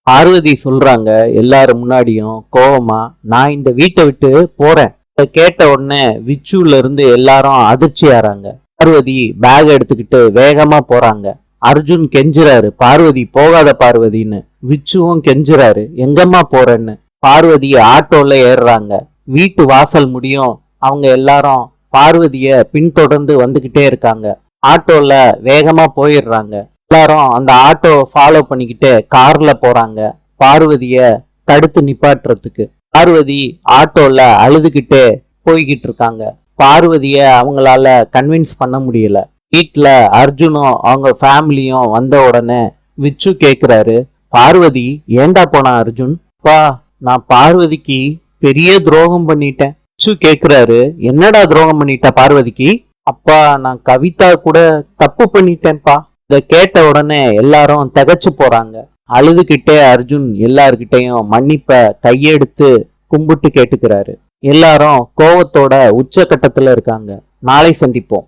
பார்வதி சொல்றாங்க எல்லாரும் முன்னாடியும் கோவமா, நான் இந்த வீட்டை விட்டு போறேன். இத கேட்ட உடனே விச்சுல இருந்து எல்லாரும் அதிர்ச்சி ஆறாங்க. பார்வதி பேக் எடுத்துக்கிட்டு வேகமா போறாங்க. அர்ஜுன் கெஞ்சுறாரு, பார்வதி போகாத பார்வதின்னு. விச்சுவும் கெஞ்சுறாரு, எங்கம்மா போறேன்னு. பார்வதி ஆட்டோல ஏறுறாங்க. வீட்டு வாசல் முடியும் அவங்க எல்லாரும் பார்வதிய பின்தொடர்ந்து வந்துகிட்டே இருக்காங்க. ஆட்டோல வேகமா போயிடுறாங்க. எல்லாரும் அந்த ஆட்டோ ஃபாலோ பண்ணிக்கிட்டு கார்ல போறாங்க பார்வதிய தடுத்து நிப்பாட்டுறதுக்கு. பார்வதி ஆட்டோல அழுதுகிட்டே போய்கிட்டு இருக்காங்க. பார்வதிய அவங்களால கன்வின்ஸ் பண்ண முடியல. வீட்டுல அர்ஜுனும் அவங்க ஃபேமிலியும் வந்த உடனே விச்சு கேக்குறாரு, பார்வதி ஏண்டா போனா அர்ஜுன்? பா, நான் பார்வதிக்கு பெரிய துரோகம் பண்ணிட்டேன். விச்சு கேக்குறாரு, என்னடா துரோகம் பண்ணிட்ட பார்வதிக்கு? அப்பா, நான் கவிதா கூட தப்பு பண்ணிட்டேன்ப்பா. இத கேட்ட உடனே எல்லாரும் திகைச்சு போறாங்க. அழுதுகிட்டே அர்ஜுன் எல்லார்கிட்டையும் மன்னிப்ப கையெடுத்து கும்பிட்டு கேட்டுக்கிறாரு. எல்லாரும் கோவத்தோட உச்சகட்டத்துல இருக்காங்க. நாளை சந்திப்போம்.